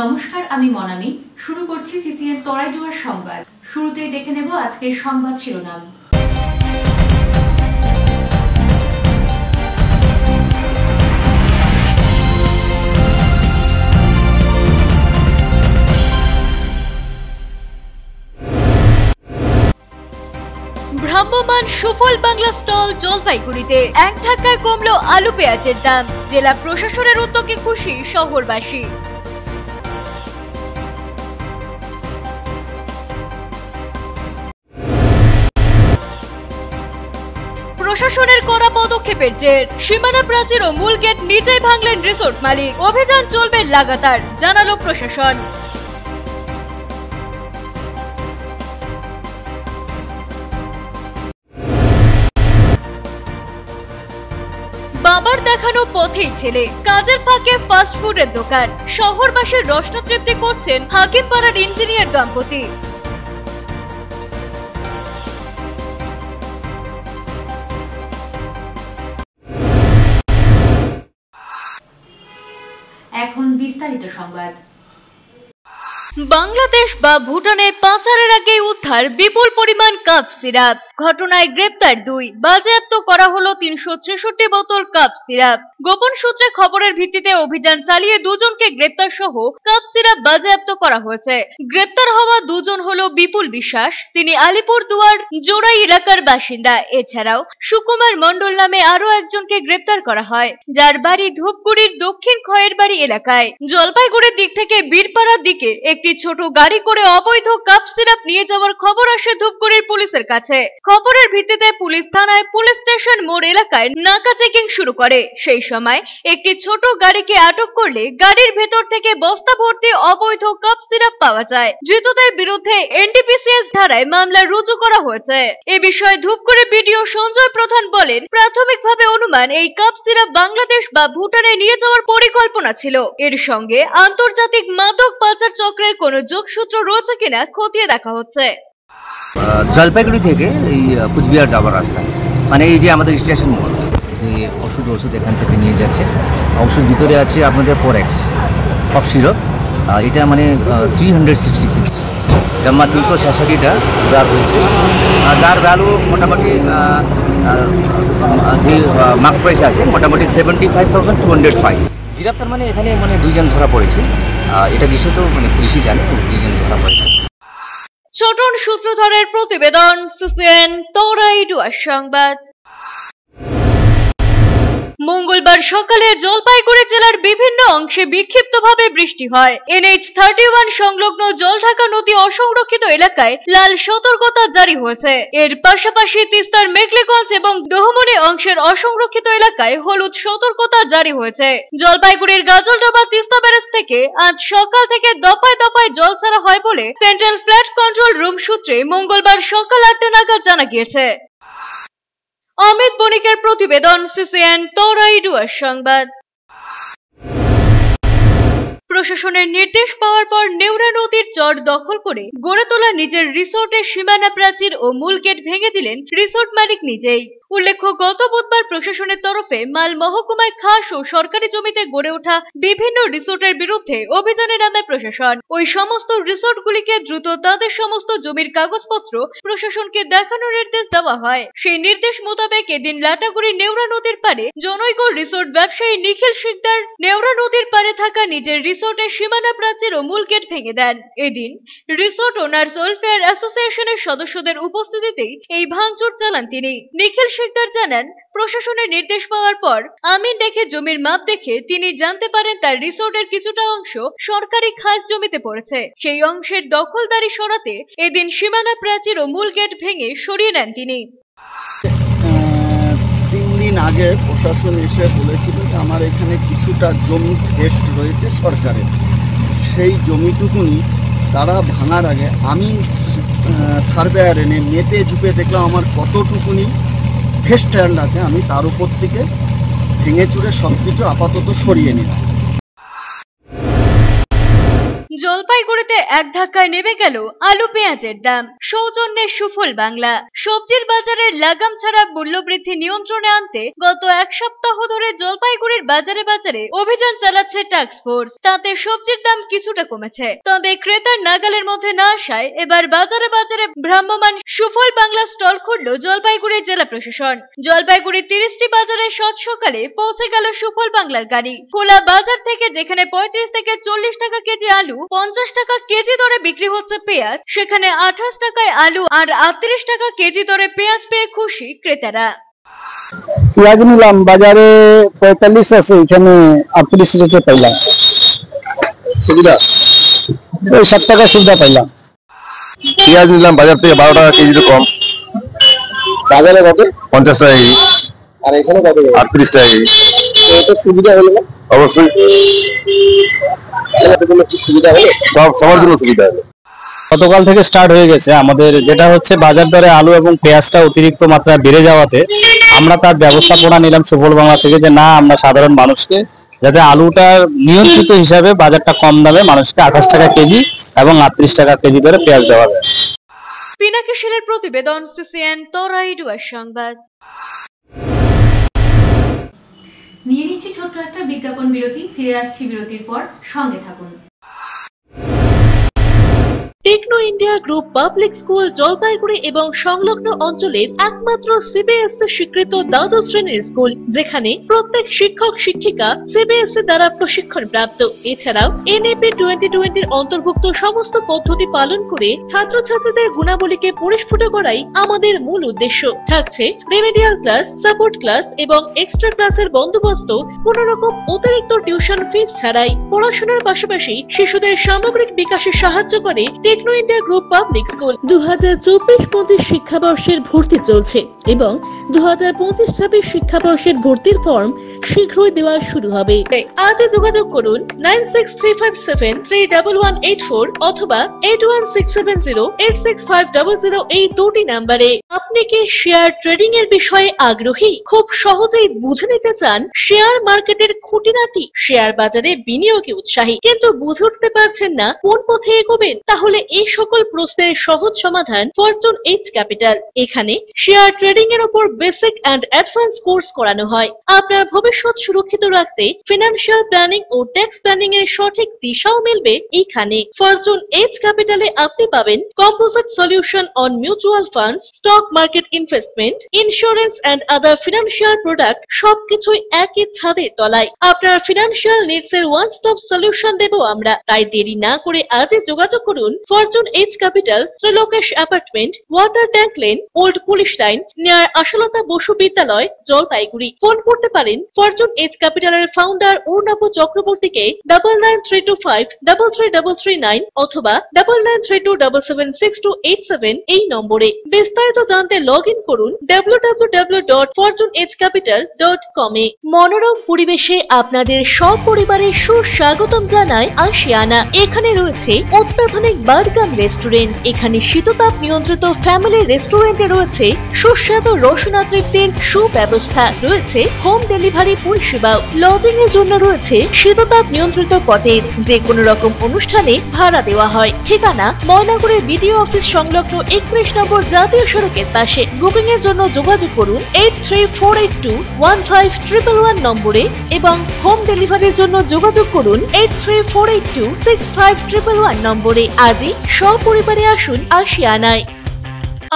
নমস্কার, আমি মনামি। শুরু করছি সিসিএন তরাইডুয়ার সংবাদ। শুরুতেই দেখে নেব আজকের সংবাদ শিরোনাম। ভ্রাম্যমান সুফল বাংলা স্টল জলপাইগুড়িতে এক ধাক্কায় কমলো আলু পেঁয়াজের দাম। জেলা প্রশাসনের উদ্যোগে খুশি শহরবাসী। প্রশাসনের কড়া পদক্ষেপের জের সীমানা প্রাচীর ও মূল গেট নিজেই ভাঙলেন রিসোর্ট মালিক। অভিযান চলবে লাগাতার, জানালো প্রশাসন। বাবার দেখানো পথেই ছেলে, কাজের ফাঁকে ফাস্ট ফুডের দোকান। শহরবাসীর রসনা তৃপ্তি করছেন হাকিমপাড়ার ইঞ্জিনিয়ার দম্পতি। এখন বিস্তারিত সংবাদ। বাংলাদেশ বা ভুটানে পাচারের আগে উদ্ধার বিপুল পরিমাণ কাপ সিরাপ। ঘটনায় গ্রেপ্তার 2, বাজেয়াপ্ত করা হলো 366 বোতল কাপ সিরাপ। গোপন সূত্রে খবরের ভিত্তিতে অভিযান চালিয়ে দুজনকে গ্রেপ্তার সহ কাপ সিরাপ বাজেয়াপ্ত করা হয়েছে। গ্রেপ্তার হওয়া দুজন হলো বিপুল বিশ্বাস, তিনি আলিপুরদুয়ার জোড়াই এলাকার বাসিন্দা। এছাড়াও সুকুমার মণ্ডল নামে আরো একজনকে গ্রেপ্তার করা হয়, যার বাড়ি ধূপগুড়ির দক্ষিণ খয়েরবাড়ি এলাকায়। জলপাইগুড়ির দিক থেকে বীরপাড়ার দিকে একটি ছোট গাড়ি করে অবৈধ কাপ সিরাপ নিয়ে যাওয়ার খবর আসে ধূপগুড়ির পুলিশের কাছে। খবরের ভিত্তিতে পুলিশ থানায় পুলিশ স্টেশন মোড় এলাকায় নাকা চেকিং শুরু করে। সেই সময় একটি ছোট গাড়িকে আটক করলে গাড়ির ভেতর থেকে বস্তা ভর্তি অবৈধ কাপ সিরাপ পাওয়া যায়। ধৃতদের বিরুদ্ধে এনডিপিসিএস ধারায় মামলা রুজু করা হয়েছে। এ বিষয়ে ধূপগুড়ি বিডিও সঞ্জয় প্রধান বলেন, প্রাথমিকভাবে অনুমান এই কাপ সিরাপ বাংলাদেশ বা ভুটানে নিয়ে যাওয়ার পরিকল্পনা ছিল। এর সঙ্গে আন্তর্জাতিক মাদক পাচার চক্রের কোনো যোগসূত্র রয়েছে কিনা খতিয়ে দেখা হচ্ছে। জলপাইগুড়ি থেকে এই কুচবিহার যাওয়ার রাস্তা, মানে এই যে আমাদের স্টেশন মোড়, যে ওষুধ এখান থেকে নিয়ে যাচ্ছে। ওষুধ ভিতরে আছে আপনাদের কোরেক্স কফ সিরাপ, এটা মানে 366, জমা 366টা উদ্ধার হয়েছে, যার ভ্যালু মোটামুটি যে মার্ক প্রাইস আছে মোটামুটি 75,205। গ্রেপ্তার মানে এখানে মানে 2 জন ধরা পড়েছে। এটা বিষয় তো মানে পুলিশই জানে, 2 জন ধরা পড়েছে। ছোটন সূত্রধরের প্রতিবেদন, সিসিএন তরাইডুয়ার সংবাদ। মঙ্গলবার সকালে জলপাইগুড়ি জেলার বিভিন্ন অংশে বিক্ষিপ্তভাবে বৃষ্টি হয়। NH-31 সংলগ্ন জলঢাকা নদী অসংরক্ষিত এলাকায় লাল সতর্কতা জারি হয়েছে। এর পাশাপাশি তিস্তার মেঘলেগঞ্জ এবং দহমনি অংশের অসংরক্ষিত এলাকায় হলুদ সতর্কতা জারি হয়েছে। জলপাইগুড়ির গাজলডোবা তিস্তা ব্যারেজ থেকে আজ সকাল থেকে দফায় দফায় জল ছাড়া হয় বলে সেন্ট্রাল ফ্লাড কন্ট্রোল রুম সূত্রে মঙ্গলবার সকাল 8টা নাগাদ জানা গিয়েছে। অমিত বণিকের প্রতিবেদন, সিসিএন তরাইডুয়ার সংবাদ। প্রশাসনের নির্দেশ পাওয়ার পর নেউরা নদীর চর দখল করে গড়ে তোলা নিজের রিসোর্টের সীমানা প্রাচীর ও মূল গেট ভেঙে দিলেন রিসোর্ট মালিক নিজেই। উল্লেখ্য, গত বুধবার প্রশাসনের তরফে মাল মহকুমায় খাস ও সরকারি জমিতে গড়ে ওঠা বিভিন্ন রিসোর্টের বিরুদ্ধে অভিযানে নামে প্রশাসন। ওই সমস্ত রিসোর্টগুলিকে দ্রুত তাদের সমস্ত জমির কাগজপত্র প্রশাসনকে দেখানোর নির্দেশ দেওয়া হয়। সেই নির্দেশ মোতাবেক এদিন লাটাগুড়ি নেউরা নদীর পাড়ে জনৈক রিসোর্ট ব্যবসায়ী নিখিল শিকদার নেউরা নদীর পাড়ে থাকা নিজের রিসোর্টের সীমানা প্রাচীর ও মূল গেট ভেঙে দেন। এদিন রিসোর্ট ওনার্স ওয়েলফেয়ার অ্যাসোসিয়েশনের সদস্যদের উপস্থিতিতেই এই ভাঙচুর চালান তিনি। নিখিল শিকদার জানান, প্রশাসনের নির্দেশ পাওয়ার পর আমিন দেখে জমির মাপ দেখে তিনি জানতে পারেন তার রিসোর্টের কিছুটা অংশ সরকারি খাস জমিতে পড়েছে। সেই অংশের দখলদারি সরাতে এদিন সীমানা প্রাচীর ও মূল গেট ভেঙে সরিয়ে নেন তিনি। 3 দিন আগে প্রশাসন এসে বলেছিল যে আমার এখানে কিছুটা জমি টেস্ট রয়েছে সরকারের, সেই জমিটুকুনি তারা ভাঙার আগে আমি সার্ভেয়ার এনে মেপে ঝুপে দেখলাম আমার কতটুকুনি ফেস্ট্যান্ড আছে, আমি তার উপর থেকে ভেঙে চুরে সব কিছু আপাতত সরিয়ে নিলাম। জলপাইগুড়িতে এক ধাক্কায় নেমে গেল আলু পেঁয়াজের দাম। সৌজন্যে সুফল বাংলা। সবজির বাজারে লাগাম ছাড়া মূল্য বৃদ্ধি নিয়ন্ত্রণে আনতে গত এক সপ্তাহ ধরে জলপাইগুড়ির বাজারে বাজারে অভিযান চালাচ্ছে টাস্ক ফোর্স। তাতে সবজির দাম কিছুটা কমেছে, তবে ক্রেতার নাগালের মধ্যে না আসায় এবার বাজারে বাজারে ভ্রাম্যমান সুফল বাংলা স্টল খুলল জলপাইগুড়ি জেলা প্রশাসন। জলপাইগুড়ির 30টি বাজারে সৎ সকালে পৌঁছে গেল সুফল বাংলার গাড়ি। খোলা বাজার থেকে যেখানে 35 থেকে 40 টাকা কেজি আলু, 50 টাকা কেজি দরে বিক্রি হচ্ছে পেঁয়াজ, সেখানে 28 টাকায় আলু আর 38 টাকা কেজি দরে পেঁয়াজ পেয়ে খুশি ক্রেতারা। পেঁয়াজ নিলাম বাজারে 45 আছে, এখানে 38 রেটে পাইলাম। সুবিধা ওই 7 টাকা সুবিধা পাইলাম। পেঁয়াজ নিলাম বাজার থেকে 12 টাকা কেজি কম। বাজারে কত? 50 টাকা কেজি। আর এখানে কত? 38 টাকা কেজি। এটা সুবিধা হলো না? অবশ্যই সুবিধা হলো, সবার জন্য সুবিধা হলো। গতকাল থেকে স্টার্ট হয়ে গেছে আমাদের, যেটা হচ্ছে বাজার দরে আলু এবং পেঁয়াজটা অতিরিক্ত মাত্রায় বেড়ে যাওয়াতে আমরা তার ব্যবস্থাপনা নিলাম সুফল বাংলা থেকে, যে না আমরা সাধারণ মানুষকে যাতে আলুটার নিয়ন্ত্রিত হিসাবে বাজারটা কম দামে মানুষকে 28 টাকা কেজি এবং 38 টাকা কেজি ধরে পেঁয়াজ দেওয়া যায়। পিনাকি শীলের প্রতিবেদন, সিসিএন তরাইডুয়ার সংবাদ। নিয়ে নিচ্ছি ছোট্ট একটা বিজ্ঞাপন বিরতি, ফিরে আসছি বিরতির পর, সঙ্গে থাকুন। Techno India group public school Jalpaiguri এবং সংলগ্ন অঞ্চলের একমাত্র সিবিএসসি স্বীকৃত দ্বাদশ শ্রেণীর স্কুল, যেখানে প্রত্যেক শিক্ষক শিক্ষিকা সিবিএসসি দ্বারা প্রশিক্ষণ প্রাপ্ত। এছাড়াও এনএপি 2020 অন্তর্ভুক্ত সমস্ত পদ্ধতি পালন করে ছাত্রছাত্রীদের গুণাবলীকে পরিস্ফুট করাই আমাদের মূল উদ্দেশ্য। থাকছে রেমেডিয়াল ক্লাস, সাপোর্ট ক্লাস এবং এক্সট্রা ক্লাসের বন্দোবস্ত, কোন রকম অতিরিক্ত টিউশন ফিস ছাড়াই। পড়াশোনার পাশাপাশি শিশুদের সামগ্রিক বিকাশে সাহায্য করে Techno India group public school. 2024-25 শিক্ষাবর্ষের ভর্তি চলছে এবং 2025-26 শিক্ষাবর্ষের ভর্তির ফর্ম শীঘ্রই দেওয়া শুরু হবে। আজই যোগাযোগ করুন 9635731184 অথবা 8167086500 এই দুটি নাম্বারে। আপনি কি শেয়ার ট্রেডিং এর বিষয়ে আগ্রহী? খুব সহজেই বুঝে নিতে চান শেয়ার মার্কেটের খুঁটিনাটি, শেয়ার বাজারে বিনিয়োগে উৎসাহী, কিন্তু বুঝে উঠতে পারছেন না কোন পথে এগোবেন? তাহলে এই সকল প্রশ্নের সহজ সমাধান ফরচুন এইচ ক্যাপিটাল। এখানে শেয়ার ট্রেডিং এর উপর বেসিক এন্ড অ্যাডভান্স কোর্স করানো হয়। আপনার ভবিষ্যৎ সুরক্ষিত রাখতে ফিনান্সিয়াল প্ল্যানিং ও ট্যাক্স প্ল্যানিং এর সঠিক দিশাও মিলবে এখানে। ফরচুন এইচ ক্যাপিটালে আপনি পাবেন composite solution on mutual funds, stock market investment, insurance and other financial product, সবকিছুই একই ছাদের তলায়। আপনার ফিনান্সিয়াল নিডস এর ওয়ান স্টপ সলিউশন দেব আমরা। তাই দেরি না করে আজই যোগাযোগ করুন Fortune H Capital, Trilokesh apartment, water tank lane, old police line, near Ashalata Basu বিদ্যালয়, জলপাইগুড়ি। ফোন করতে পারেন ফরচুন এইচ ক্যাপিটালের ফাউন্ডার অর্ণব চক্রবর্তীকে 9932533339 অথবা 9932776287 এই নম্বরে। বিস্তারিত জানতে লগ ইন করুন www.fortunehcapital.com এ। মনোরম পরিবেশে আপনাদের সপরিবারের সুস্বাগতম জানায় আশিয়ানা। এখানে রয়েছে অত্যাধুনিক বার্গার রেস্টুরেন্ট। এখানে শীততাপ নিয়ন্ত্রিত ফ্যামিলি রেস্টুরেন্টে রয়েছে সুস্বাদু রসনা তৃপ্তির সুব্যবস্থা, রয়েছে হোম ডেলিভারি পরিষেবাও। লজিং এর জন্য রয়েছে শীততাপ নিয়ন্ত্রিত কটেজ, যে কোনো রকম অনুষ্ঠানে ভাড়া দেওয়া হয়। ঠিকানা ময়নাগুড়ির বিডিও অফিস সংলগ্ন 31 নম্বর জাতীয় সড়কের পাশে। বুকিং এর জন্য যোগাযোগ করুন 8348215111 নম্বরে এবং হোম ডেলিভারির জন্য যোগাযোগ করুন 8348265111 নম্বরে। আজই সপরিবারে আসুন আশিয়ানায়।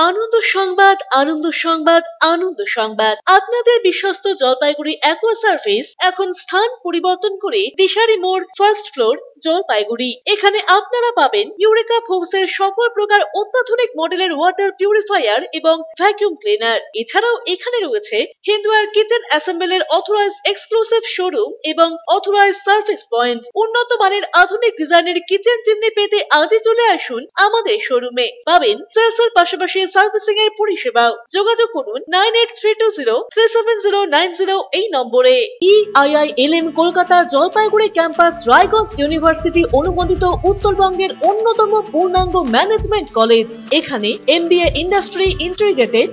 আনন্দ সংবাদ, আনন্দ সংবাদ, আনন্দ সংবাদ। আপনাদের বিশ্বস্ত জলপাইগুড়ি অ্যাকোয়া সার্ভিস এখন স্থান পরিবর্তন করে দিশারি মোড়, ফার্স্ট ফ্লোর, জলপাইগুড়ি। এখানে আপনারা পাবেন ইউরেকা ফোর্সের সকল প্রকার অত্যাধুনিক মডেলের ওয়াটার পিউরিফায়ার এবং ভ্যাকুয়াম ক্লিনার। এছাড়াও এখানে রয়েছে Hindware kitchen অ্যাসেম্বলের authorised exclusive showroom এবং অথরাইজড সার্ভিস পয়েন্ট। উন্নত মানের আধুনিক ডিজাইনের কিচেন চিমনি পেতে আজই চলে আসুন আমাদের শোরুমে। পাবেন সেলসের পাশাপাশি সার্ভিসিং এর পরিষেবাও। যোগাযোগ করুন 9832037090 এই নম্বরে। EIILM Kolkata Jalpaiguri campus, Raiganj university university অনুমোদিত উত্তরবঙ্গের অন্যতম পূর্ণাঙ্গ ম্যানেজমেন্ট কলেজ। এখানে MBA industry integrated,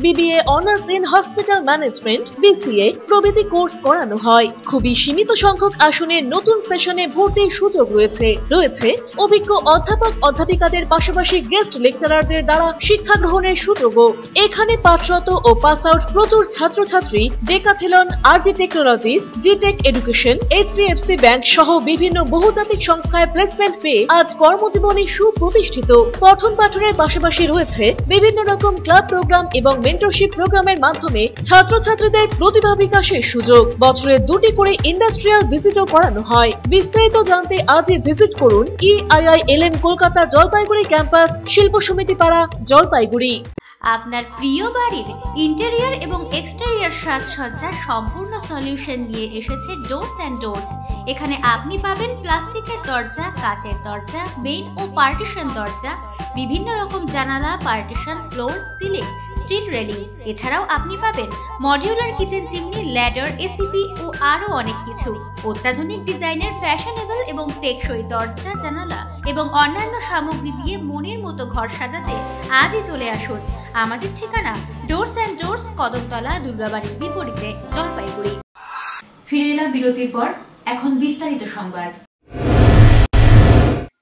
BBA honours in hospital management, BCA প্রভৃতি কোর্স করানো হয়। খুবই সীমিত সংখ্যক আসনে নতুন সেশনে ভর্তির সুযোগ রয়েছে। অভিজ্ঞ অধ্যাপক অধ্যাপিকাদের পাশাপাশি গেস্ট লেকচারারদের দ্বারা শিক্ষা গ্রহণের সুযোগও। এখানে পাঠরত ও পাস আউট প্রচুর ছাত্রছাত্রী ডেকাথেলন, RG টেকনোলজিস, জিটেক এডুকেশন, HDFC ব্যাংক সহ বিভিন্ন বহুজাতিক সংস্থায় প্লেসমেন্ট পেয়ে আজ কর্মজীবনে সুপ্রতিষ্ঠিত। পঠন পাঠনের পাশাপাশি রয়েছে বিভিন্ন রকম ক্লাব প্রোগ্রাম এবং মেন্টরশিপ প্রোগ্রামের মাধ্যমে ছাত্রছাত্রীদের প্রতিভা বিকাশের সুযোগ। বছরে 2টি করে ইন্ডাস্ট্রিয়াল ভিজিটও করানো হয়। বিস্তারিত জানতে আজই ভিজিট করুন EIILM কলকাতা জলপাইগুড়ি ক্যাম্পাস, শিল্প সমিতি পাড়া, জলপাইগুড়ি। আপনার প্রিয় বাড়ির ইন্টেরিয়র এবং এক্সটেরিয়র সাজসজ্জার সম্পূর্ণ সলিউশন নিয়ে এসেছে ডোরস অ্যান্ড ডোরস। এখানে আপনি পাবেন প্লাস্টিকের দরজা, কাচের দরজা, মেইন ও পার্টিশন দরজা, বিভিন্ন রকম জানালা, partition, floor, ceiling, steel railing. এছাড়াও আপনি পাবেন modular kitchen chimney, ladder, ACP ও আরো অনেক কিছু। অত্যাধুনিক ডিজাইনের ফ্যাশনেবল এবং টেকসই দরজা, জানালা এবং অন্যান্য সামগ্রী দিয়ে মনের মতো ঘর সাজাতে আজই চলে আসুন। আমাদের ঠিকানা ডোরস অ্যান্ড ডোরস, কদমতলা, দুর্গাবাড়ির বিপরীতে, জলপাইগুড়ি। ফিরে এলাম বিরতির পর, এখন বিস্তারিত সংবাদ।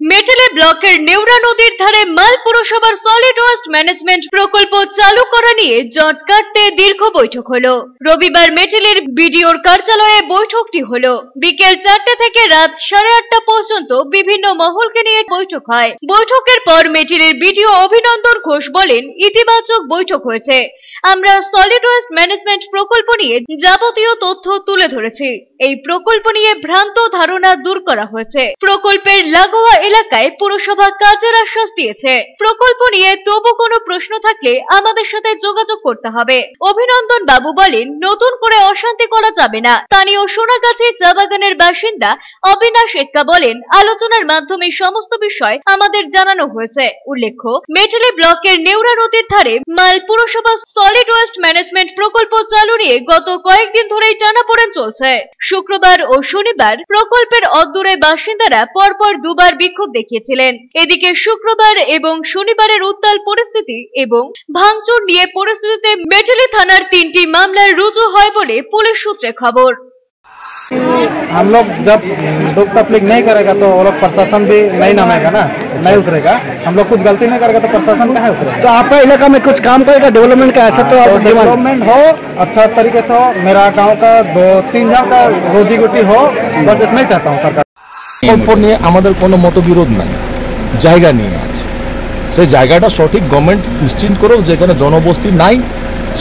মেটেলে ব্লকের নেউরা নদীর ধারে মাল পুরসভার সলিড ওয়েস্ট ম্যানেজমেন্ট প্রকল্প চালু করা নিয়ে জট কাটতে দীর্ঘ বৈঠক হলো। রবিবার মেটেলের বিডিওর কার্যালয়ে বৈঠকটি হলো। বিকেল 4টা থেকে রাত 8:30 পর্যন্ত বিভিন্ন মহলকে নিয়ে বৈঠক হয়। বৈঠকের পর মেটেলের বিডিও অভিনন্দন ঘোষ বলেন, ইতিবাচক বৈঠক হয়েছে। আমরা সলিড ওয়েস্ট ম্যানেজমেন্ট প্রকল্প নিয়ে যাবতীয় তথ্য তুলে ধরেছি। এই প্রকল্প নিয়ে ভ্রান্ত ধারণা দূর করা হয়েছে। প্রকল্পের লাগোয়া এলাকায় পুরসভা কাজের আশ্বাস দিয়েছে। প্রকল্প নিয়ে তবু কোনো প্রশ্ন থাকলে আমাদের সাথে যোগাযোগ করতে হবে। অভিনন্দন বাবু বলেন, নতুন করে অশান্তি করা যাবে না। স্থানীয় সোনাগাছি চা বাগানের বাসিন্দা অবিনাশ এক্কা বলেন, আলোচনার মাধ্যমে সমস্ত বিষয় আমাদের জানানো হয়েছে। উল্লেখ্য, মেটেলি ব্লকের নেউরা নদীর ধারে মাল পুরসভা সলিড ওয়েস্ট ম্যানেজমেন্ট প্রকল্প চালু নিয়ে গত কয়েকদিন ধরেই টানাপোড়েন চলছে। শুক্রবার ও শনিবার প্রকল্পের অদূরে বাসিন্দারা পরপর দুবার বিক্ষোভ দেখিয়েছিলেন। এদিকে শুক্রবার এবং শনিবারের উত্তাল পরিস্থিতি এবং ভাঙচুর নিয়ে পরিস্থিতিতে মেটেলি থানার 3টি মামলা রুজু হয় বলে পুলিশ সূত্রে খবর। हम लोग जब दुख तकलीफ नहीं करेगा तो वो लोग प्रशासन भी नहीं नामेगा ना, नहीं उतरेगा। हम लोग कुछ गलती नहीं करेगा तो प्रशासन कहाँ उतरेगा। तो आपका इलाका में कुछ काम करेगा डेवलपमेंट का, ऐसा तो डेवलपमेंट हो, अच्छा तरीके से हो, मेरा गांव का 2-3 जन का रोजी रोटी हो, बस इतना ही चाहता हूँ सरकार। প্রকল্প নিয়ে আমাদের কোনো মতবিরোধ নাই, জায়গা নিয়ে আছে। সেই জায়গাটা সঠিক গভর্নমেন্ট নিশ্চিত করুক, যেখানে জনবসতি নাই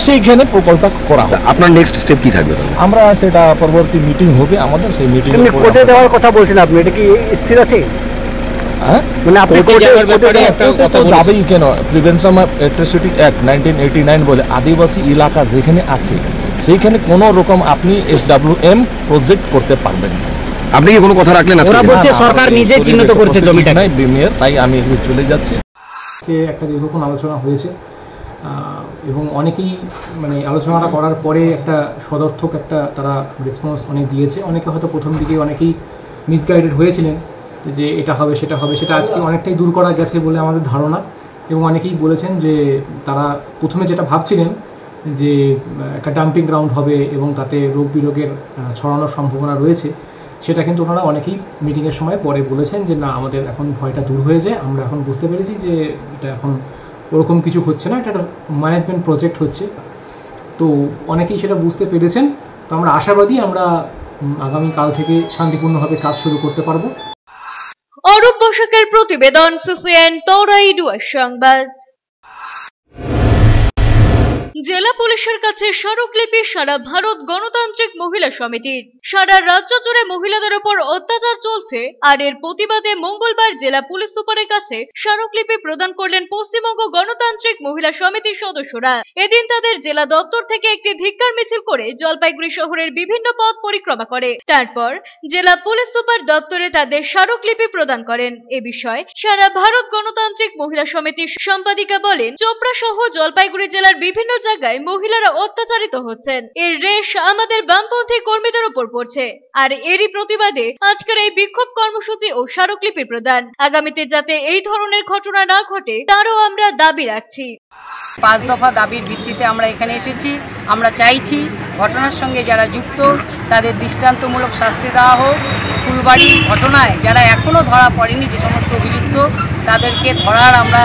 সেইখানে প্রকল্প করা হবে। আপনার নেক্সট স্টেপ কি থাকবে? আমরা সেটা পরবর্তী মিটিং হবে আমাদের, সেই মিটিং কোর্টে যাওয়ার কথা বলছেন আপনি, এটা কি স্থির আছে? হ্যাঁ, মানে আপনি যাবেই কেন? প্রিভেনশন অফ অ্যাট্রোসিটি অ্যাক্ট 1989 বলে আদিবাসী এলাকা যেখানে আছে সেইখানে কোনো রকম আপনি SWM প্রজেক্ট করতে পারবেন না। আপনি কি কোনো কথা রাখলেন? ওরা বলছে সরকার নিজে চিহ্নিত করেছে জমিটা। নাই প্রিমিয়ার, তাই আমি চলে যাচ্ছি। একটা দীর্ঘক্ষণ আলোচনা হয়েছে এবং অনেকেই মানে আলোচনাটা করার পরে একটা সদর্থক একটা তারা রেসপন্স অনেক দিয়েছে। অনেকে হয়তো প্রথম দিকে অনেকেই মিসগাইডেড হয়েছিলেন যে এটা হবে সেটা হবে, সেটা আজকে অনেকটাই দূর করা গেছে বলে আমাদের ধারণা। এবং অনেকেই বলেছেন যে তারা প্রথমে যেটা ভাবছিলেন যে একটা ডাম্পিং গ্রাউন্ড হবে এবং তাতে রোগ বিরোগের ছড়ানোর সম্ভাবনা রয়েছে, সেটা কিন্তু ওনারা অনেকেই মিটিংয়ের সময় পরে বলেছেন যে না, আমাদের এখন ভয়টা দূর হয়ে যায়। আমরা এখন বুঝতে পেরেছি যে এটা এখন ওরকম কিছু হচ্ছে না, এটা একটা ম্যানেজমেন্ট প্রজেক্ট হচ্ছে। তো অনেকেই সেটা বুঝতে পেরেছেন। তো আমরা আশাবাদী আমরা আগামীকাল থেকে শান্তিপূর্ণভাবে কাজ শুরু করতে পারবো। অরূপ বসাকের প্রতিবেদন, CCN তরাইডুয়ার সংবাদ। জেলা পুলিশের কাছে স্মারকলিপি সারা ভারত গণতান্ত্রিক মহিলা সমিতির। সারা রাজ্য জুড়ে মহিলাদের উপর অত্যাচার চলছে, আর এর প্রতিবাদে মঙ্গলবার জেলা পুলিশ সুপারের কাছে স্মারকলিপি প্রদান করলেন পশ্চিমবঙ্গ গণতান্ত্রিক মহিলা সমিতির সদস্যরা। এদিন তাদের জেলা দপ্তর থেকে একটি ধিক্কার মিছিল করে জলপাইগুড়ি শহরের বিভিন্ন পথ পরিক্রমা করে। তারপর জেলা পুলিশ সুপার দপ্তরে তাদের স্মারকলিপি প্রদান করেন। এ বিষয়ে সারা ভারত গণতান্ত্রিক মহিলা সমিতির সম্পাদিকা বলেন, চোপড়া সহ জলপাইগুড়ি জেলার বিভিন্ন জায়গায় মহিলারা অত্যাচারিত হচ্ছেন। এর রেশ আমাদের বামপন্থী কর্মীদের উপর পড়ছে। আর এরই প্রতিবাদে আজকের এই বিক্ষোভ কর্মসূচি ও স্মারকলিপি প্রদান। আগামীতে যাতে এই ধরনের ঘটনা না ঘটে তারও আমরা দাবি রাখছি। 5 দফা দাবির ভিত্তিতে আমরা এখানে এসেছি। আমরা চাইছি ঘটনার সঙ্গে যারা যুক্ত তাদের দৃষ্টান্তমূলক শাস্তি দেওয়া হোক। ফুলবাড়ির ঘটনায় যারা এখনও ধরা পড়েনি, যে সমস্ত অভিযুক্ত, তাদেরকে ধরার আমরা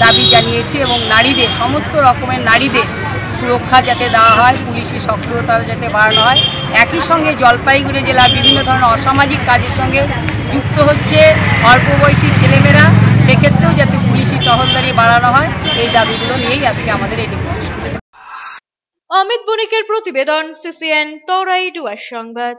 দাবি জানিয়েছি এবং নারীদের, সমস্ত রকমের নারীদের সুরক্ষা যাতে দেওয়া হয়, পুলিশি সক্রিয়তা যাতে বাড়ানো হয়। একই সঙ্গে জলপাইগুড়ি জেলার বিভিন্ন ধরনের অসামাজিক কাজের সঙ্গে যুক্ত হচ্ছে অল্প বয়সী ছেলেমেয়েরা, সেক্ষেত্রেও যাতে পুলিশি টহলদারি বাড়ানো হয়, এই দাবিগুলো নিয়েই আজকে আমাদের এই ডেপুটেশন। অমিত বণিকের প্রতিবেদন, CCN তরাই ডুয়ার সংবাদ।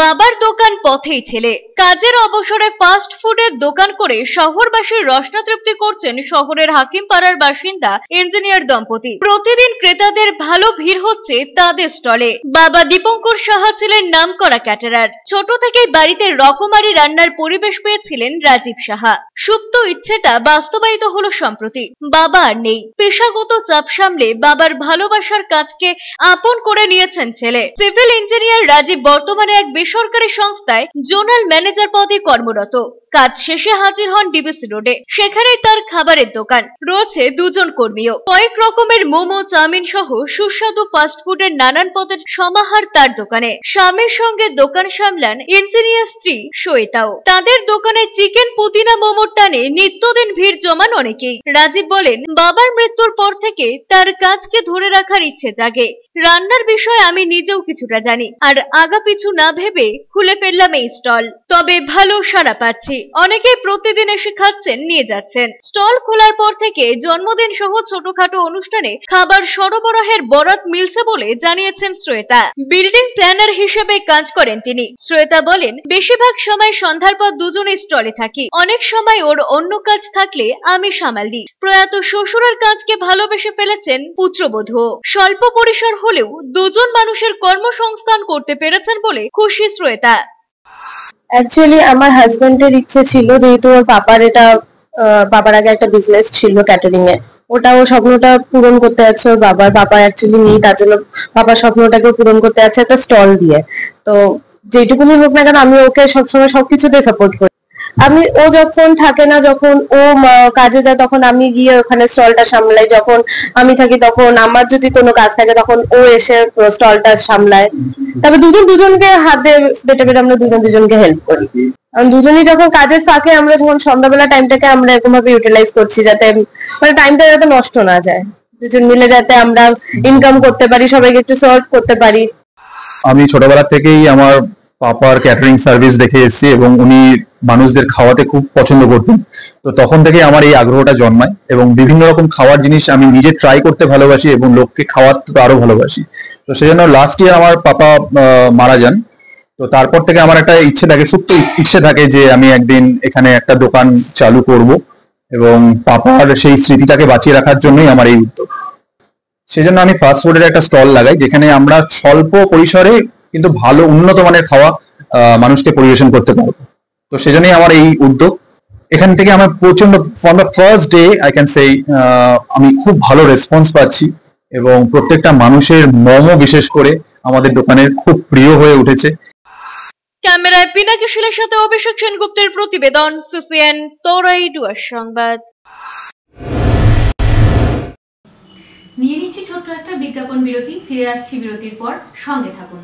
বাবার দোকান পথেই ছেলে, কাজের অবসরে ফাস্ট ফুডের দোকান করে শহরবাসীর রসনা তৃপ্তি করছেন শহরের হাকিমপাড়ার বাসিন্দা ইঞ্জিনিয়ার দম্পতি। প্রতিদিন ক্রেতাদের ভালো ভিড় হচ্ছে তাদের স্টলে। বাবা দীপঙ্কর সাহা ছিলেন নামকরা ক্যাটারার। ছোট থেকেই বাড়িতে রকমারি রান্নার পরিবেশ পেয়েছিলেন রাজীব সাহা। সুপ্ত ইচ্ছেটা বাস্তবায়িত হলো সম্প্রতি। বাবা আর নেই, পেশাগত চাপ সামলে বাবার ভালোবাসার কাজকে আপন করে নিয়েছেন ছেলে। সিভিল ইঞ্জিনিয়ার রাজীব বর্তমানে এক বেসরকারি সংস্থায় জোনাল ম্যানেজার পদে কর্মরত। কাজ শেষে হাজির হন ডিবিসি রোডে। সেখানেই তার খাবারের দোকান। রয়েছে 2 জন কর্মীও। কয়েক রকমের মোমো, চাউমিন সহ সুস্বাদু ফাস্টফুডের নানান পদের সমাহার তার দোকানে। স্বামীর সঙ্গে দোকান সামলান ইঞ্জিনিয়ার স্ত্রী শ্বেতাও। তাদের দোকানে চিকেন পুদিনা মোমোর টানে নিত্যদিন ভিড় জমান অনেকেই। রাজীব বলেন, বাবার মৃত্যুর পর থেকে তার কাজকে ধরে রাখার ইচ্ছে জাগে। রান্নার বিষয়ে আমি নিজেও কিছুটা জানি, আর আগা পিছু না ভেবে খুলে ফেললাম এই স্টল। তবে ভালো সাড়া পাচ্ছি, অনেকেই প্রতিদিন এসে খাচ্ছেন, নিয়ে যাচ্ছেন। স্টল খোলার পর থেকে জন্মদিন সহ ছোটখাটো অনুষ্ঠানে খাবার সরবরাহের বরাত মিলছে বলে জানিয়েছেন শ্বেতা। বিল্ডিং প্ল্যানার হিসেবে কাজ করেন তিনি। শ্বেতা বলেন, বেশিরভাগ সময় সন্ধ্যার পর দুজনে স্টলে থাকি। অনেক সময় ওর অন্য কাজ থাকলে আমি সামাল দিই। প্রয়াত শ্বশুরের কাজকে ভালোবেসে ফেলেছেন পুত্রবধূ। স্বল্প পরিসর হলেও 2 জন মানুষের কর্মসংস্থান করতে পেরেছেন বলে খুশি শ্বেতা। অ্যাকচুয়ালি আমার হাজবেন্ডের ইচ্ছে ছিল, যেহেতু ওর বাবার আগে একটা বিজনেস ছিল ক্যাটারিং এ, ওটা ও স্বপ্নটা পূরণ করতে যাচ্ছে। ওর বাবা অ্যাকচুয়ালি নেই, তার জন্য বাবার স্বপ্নটাকে পূরণ করতে যাচ্ছে একটা স্টল দিয়ে। তো যেটুকুনি হোক না কেন আমি ওকে সবসময় সবকিছুতে সাপোর্ট করি। ও যখন থাকে না, যখন ও কাজে যায় তখন আমি গিয়ে ওখানে স্টলটা সামলাই। যখন আমি থাকি তখন আমার যদি কোনো কাজ থাকে তখন ও এসে স্টলটা সামলায়। তবে দুজনকে হাতে বেটে আমরা দুজনকে হেল্প করি। দুজনই যখন কাজের ফাঁকে আমরা যখন সন্ধ্যাবেলা টাইমটাকে আমরা এরকম ভাবে ইউটিলাইজ করছি যাতে মানে টাইমটা যাতে নষ্ট না যায়, দুজন মিলে যাতে আমরা ইনকাম করতে পারি, সবাইকে একটু সার্ভ করতে পারি। আমি ছোটবেলা থেকেই আমার পাপার ক্যাটারিং সার্ভিস দেখে এসেছি এবং উনি মানুষদের খাওয়াতে খুব পছন্দ করতেন। তো তখন থেকে আমার এই আগ্রহটা জন্মায় এবং বিভিন্ন রকম খাওয়ার জিনিস আমি নিজে ট্রাই করতে ভালোবাসি এবং লোককে খাওয়াতে আরো ভালোবাসি। তো সেই জন্য লাস্ট ইয়ার আমার পাপা মারা যান। তো তারপর থেকে আমার একটা সুপ্ত ইচ্ছে থাকে যে আমি একদিন এখানে একটা দোকান চালু করব এবং পাপার সেই স্মৃতিটাকে বাঁচিয়ে রাখার জন্যই আমার এই উদ্যোগ। সেই জন্য আমি ফাস্ট ফুডের একটা স্টল লাগাই, যেখানে আমরা স্বল্প পরিসরে কিন্তু ভালো উন্নত মানের খাওয়া মানুষকে পরিবেশন করতে পারবো। তো সেজন্যই আমার এই উদ্যোগ। এখান থেকে আমার প্রচন্ড from the first day I can say আমি খুব ভালো রেসপন্স পাচ্ছি এবং প্রত্যেকটা মানুষের মোমো বিশেষ করে আমাদের দোকানের খুব প্রিয় হয়ে উঠেছে। ক্যামেরায় পিনাকি শিলের সাথে অভিষেক সেনগুপ্তের প্রতিবেদন, CCN তরাই ডুয়ার সংবাদ। নিয়ে নিচ্ছি ছোট্ট একটা বিজ্ঞাপন বিরতি, ফিরে আসছি বিরতির পর, সঙ্গে থাকুন।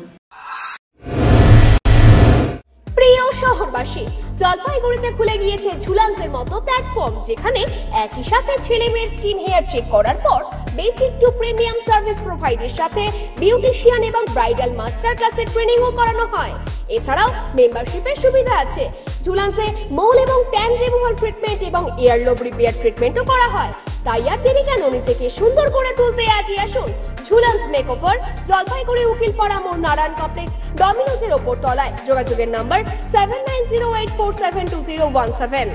প্রিয় শহরবাসী, জলপাইগুড়িতে খুলে গিয়েছে ঝুলান্সের মতো প্ল্যাটফর্ম, যেখানে একই সাথে ছেলে মেয়ের স্কিন হেয়ার চেক করার পর বেসিক টু প্রিমিয়াম সার্ভিস প্রোভাইডের সাথে বিউটিশিয়ান এবং ব্রাইডাল মাস্টার ক্লাসের ট্রেনিংও করানো হয়। এছাড়াও মেম্বারশিপের সুবিধা আছে। ঝুলান্সে মোল এবং ট্যান রিমুভাল ট্রিটমেন্ট এবং ইয়ারলোব রিপেয়ার ট্রিটমেন্টও করা হয়। তাই আর দেরি কেন, নিজেকে সুন্দর করে তুলতে আজই আসুন ঝুলান্স মেকওভার, জলপাইগুড়ি উকিলপাড়া মোড়, নারায়ণ কমপ্লেক্স, ডমিনোজের ওপর তলায়। যোগাযোগের নাম্বার 7908472017।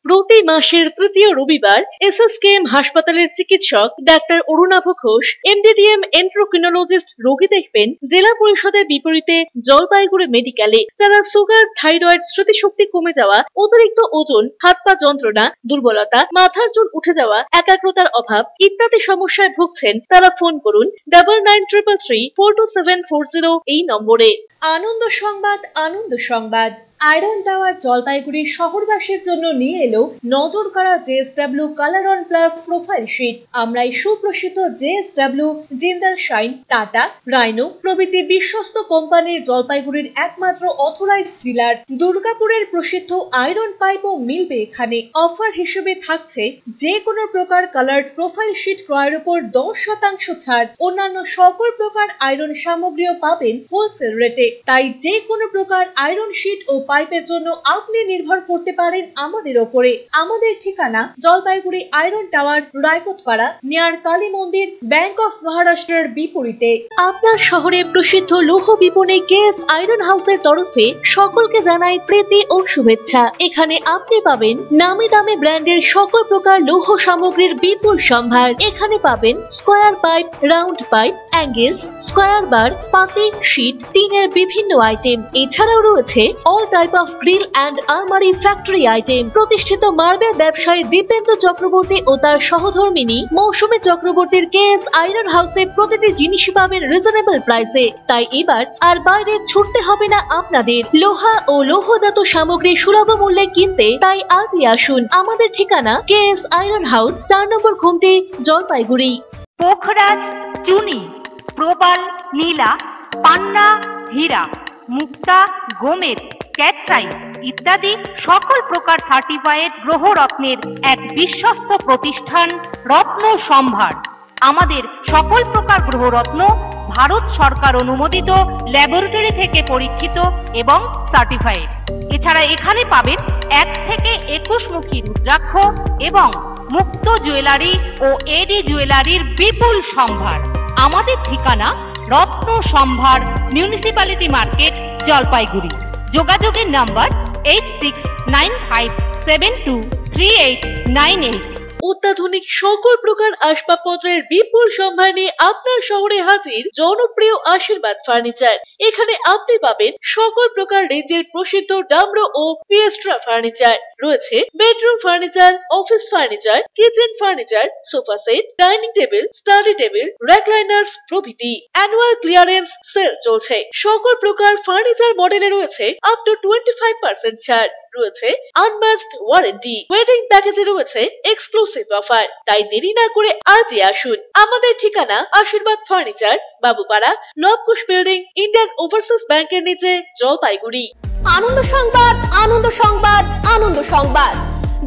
প্রতি মাসের তৃতীয় রবিবার এসএসকেএম হাসপাতালের চিকিৎসক ডাক্তার অরুণাভ ঘোষ এমডিডিএম এন্ড্রোক্রিনোলজিস্ট রোগী দেখবেন জেলা পরিষদের বিপরীতে জলপাইগুড়ি মেডিকেলে। তারা সুগার, থাইরয়েড, স্মৃতিশক্তি কমে যাওয়া, অতিরিক্ত ওজন, হাত পা যন্ত্রণা, দুর্বলতা, মাথার চুল উঠে যাওয়া, একাগ্রতার অভাব ইত্যাদি সমস্যায় ভুগছেন। তারা ফোন করুন 9933342740 এই নম্বরে। আনন্দ সংবাদ, আনন্দ সংবাদ। আয়রন টাওয়ার জলপাইগুড়ি শহরবাসীর জন্য নিয়ে এলো নজর কাড়া JSW colour on plus profile sheet. আমরাই সুপ্রসিদ্ধ JSW, Jindal shine, Tata, Rhino প্রভৃতি বিশ্বস্ত কোম্পানির জলপাইগুড়ির একমাত্র অথরাইজড ডিলার। দুর্গাপুরের প্রসিদ্ধ আয়রন পাইপও মিলবে এখানে। অফার হিসেবে থাকছে যে কোনো প্রকার কালার্ড প্রোফাইল শিট ক্রয়ের উপর 10% ছাড়। অন্যান্য সকল প্রকার আয়রন সামগ্রীও পাবেন হোলসেল রেটে। তাই যে কোনো প্রকার আয়রন শিট ও পাইপের জন্য আপনি নির্ভর করতে পারেন আমাদের ওপরে। আমাদের ঠিকানা Jalpaiguri iron tower, Raikotpara, near Kali মন্দির, ব্যাংক অফ মহারাষ্ট্রের বিপরীতে। আপনার শহরে প্রসিদ্ধ লৌহ বিপণী কেএস আয়রন হাউসের তরফে সকলকে জানাই প্রীতি ও শুভেচ্ছা। এখানে আপনি পাবেন নামি দামি ব্র্যান্ডের সকল প্রকার লৌহ সামগ্রীর বিপুল সম্ভার। এখানে পাবেন square pipe, round pipe, angles, square bar, পাতি, শীট, টিনের বিভিন্ন আইটেম। এছাড়াও রয়েছে all type of grill and আলমারি ফ্যাক্টরি আইটেম। প্রতিষ্ঠিত মার্বেল ব্যবসায়ী দীপেন্দ্র চক্রবর্তী ও তার সহধর্মিনী মৌসুমী চক্রবর্তীর কেএস আয়রন হাউসে প্রতিটি জিনিসই পাবেন রিজনেবল প্রাইসে। তাই এবার আর বাইরে ছুটতে হবে না আপনাদের। লোহা ও লৌহজাত সামগ্রী সুলভ মূল্যে কিনতে তাই আজই আসুন। আমাদের ঠিকানা কেএস আয়রন হাউস, 4 নম্বর ঘুমটি, জলপাইগুড়ি। পোখরাজ, চুনি, প্রবাল, নীলা, পান্না, হীরা, মুক্তা, গোমেদ, ক্যাটসাই ইত্যাদি সকল প্রকার সার্টিফাইড গ্রহরত্নের এক বিশ্বস্ত প্রতিষ্ঠান রত্ন সম্ভার। আমাদের সকল প্রকার গ্রহরত্ন ভারত সরকার অনুমোদিত ল্যাবরেটরি থেকে পরীক্ষিত এবং সার্টিফাইড। এছাড়া এখানে পাবেন 1 থেকে 21 মুখী রুদ্রাক্ষ এবং মুক্ত জুয়েলারি ও এডি জুয়েলারির বিপুল সম্ভার। আমাদের ঠিকানা রত্ন সম্ভার, মিউনিসিপ্যালিটি মার্কেট, জলপাইগুড়ি। যোগাযোগের নাম্বার 8695723898। অত্যাধুনিক সকল প্রকার আসবাবপত্রের বিপুল সম্ভার নিয়ে আপনার শহরে হাজির জনপ্রিয় আশীর্বাদ ফার্নিচার। এখানে আপনি পাবেন সকল প্রকার রেঞ্জের প্রসিদ্ধ ডামরো ও পিয়েস্ট্রা ফার্নিচার। রয়েছে bedroom furniture, office furniture, kitchen furniture, sofa set, dining table, study table, recliners প্রভৃতি। অ্যানুয়াল ক্লিয়ারেন্স সেল চলছে। সকল প্রকার ফার্নিচার মডেলে রয়েছে আপ টু 25% ছাড়। রয়েছে আনম্যাচড ওয়ারেন্টি। ওয়েডিং প্যাকেজে রয়েছে এক্সক্লুসিভ অফার। তাই দেরি না করে আজই আসুন। আমাদের ঠিকানা Ashirbad furniture, Babupara, Labkush building, Indian overseas ব্যাংকের নিচে, জলপাইগুড়ি। আনন্দ সংবাদ, আনন্দ সংবাদ, আনন্দ সংবাদ।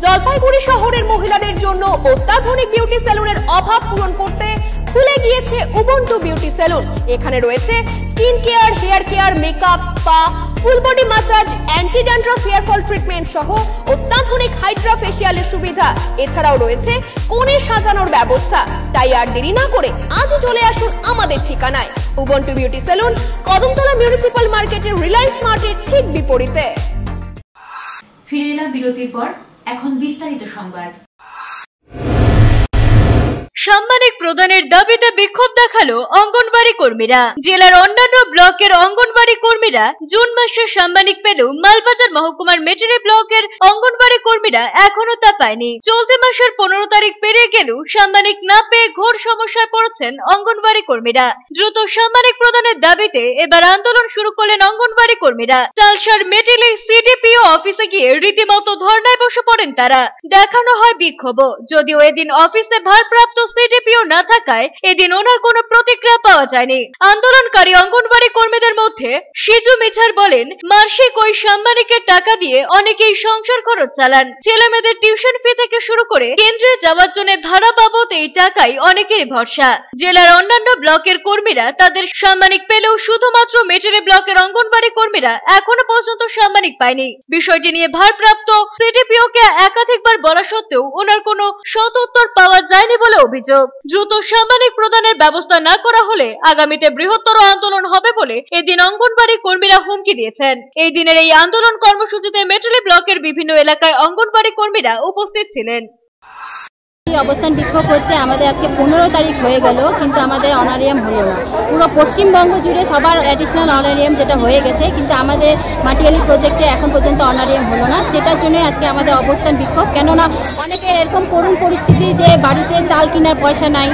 জলপাইগুড়ি শহরের মহিলাদের জন্য অত্যাধুনিক বিউটি সেলুনের অভাব পূরণ করতে খুলে গিয়েছে উবুন্টু বিউটি সেলুন। এখানে রয়েছে skin care, hair care, makeup, spa, full body massage, anti dandruff hair fall treatment সহ অত্যাধুনিক হাইড্রা ফেশিয়ালের সুবিধা। এছাড়াও রয়েছে কোণে সাজানোর ব্যবস্থা। তাই আর দেরি না করে আজই চলে আসুন আমাদের ঠিকানায়। Ubuntu beauty salon, Kadamtala municipal মার্কেটের রিলায়েন্স মার্টের ঠিক বিপরীতে। ফিরে এলাম বিরতির পর। এখন বিস্তারিত সংবাদ। সাম্মানিক প্রদানের দাবিতে বিক্ষোভ দেখালো অঙ্গনবাড়ি কর্মীরা। জেলার অন্যান্য ব্লকের অঙ্গনবাড়ি কর্মীরা জুন মাসে সাম্মানিক পেলেও মালবাজার মহকুমার মেটেরি ব্লকের অঙ্গনবাড়ি কর্মীরা এখনো তা পায়নি। চলতি মাসের 15 তারিখ পেরিয়ে গেলেও সাম্মানিক না পেয়ে ঘোর সমস্যায় পড়েছেন অঙ্গনবাড়ি কর্মীরা। দ্রুত সাম্মানিক প্রদানের দাবিতে এবার আন্দোলন শুরু করলেন অঙ্গনবাড়ি কর্মীরা। তালসার মেটেলি সিডিপিও অফিসে গিয়ে রীতিমতো ধর্নায় বসে পড়েন তারা। দেখানো হয় বিক্ষোভ। যদিও এদিন অফিসে ভারপ্রাপ্ত সিডিপিও না থাকায় এদিন ওনার কোনো প্রতিক্রিয়া পাওয়া যায়নি। আন্দোলনকারী অঙ্গনবাড়ি কর্মীদের মধ্যে সিজু মিঠার বলেন, মাসিক ওই সাম্মানিকের টাকা দিয়ে অনেকেই সংসার খরচ চালান। ছেলে মেয়েদের টিউশন ফি থেকে শুরু করে কেন্দ্রে যাওয়ার জন্য ভাড়া বাবদ এই টাকাই অনেকের ভরসা। জেলার অন্যান্য ব্লকের কর্মীরা তাদের সাম্মানিক পেলেও শুধুমাত্র মেটেরি ব্লকের অঙ্গনবাড়ি কর্মীরা এখনো পর্যন্ত সাম্মানিক পায়নি। বিষয়টি নিয়ে ভারপ্রাপ্ত সিডিপিওকে একাধিকবার বলা সত্ত্বেও ওনার কোনো সৎ উত্তর পাওয়া যায়নি বলে অভিযোগ। অভিযোগ। দ্রুত সাংবাদিক প্রদানের ব্যবস্থা না করা হলে আগামীতে বৃহত্তর আন্দোলন হবে বলে এদিন অঙ্গনবাড়ি কর্মীরা হুমকি দিয়েছেন। এই দিনের এই আন্দোলন কর্মসূচিতে মেটলি ব্লকের বিভিন্ন এলাকায় অঙ্গনবাড়ি কর্মীরা উপস্থিত ছিলেন। অবস্থান বিক্ষোভ হচ্ছে আমাদের আজকে 15 তারিখ হয়ে গেল, কিন্তু আমাদের অনারিয়াম হলো না। পুরো পশ্চিমবঙ্গ জুড়ে সবার অ্যাডিশনাল অনারিয়াম যেটা হয়ে গেছে, কিন্তু আমাদের মাটিয়ালি প্রজেক্টে এখন পর্যন্ত অনারিয়াম হলো না। সেটার জন্য আজকে আমাদের অবস্থান বিক্ষোভ। কেননা অনেকের এরকম করুণ পরিস্থিতি যে বাড়িতে চাল কেনার পয়সা নাই,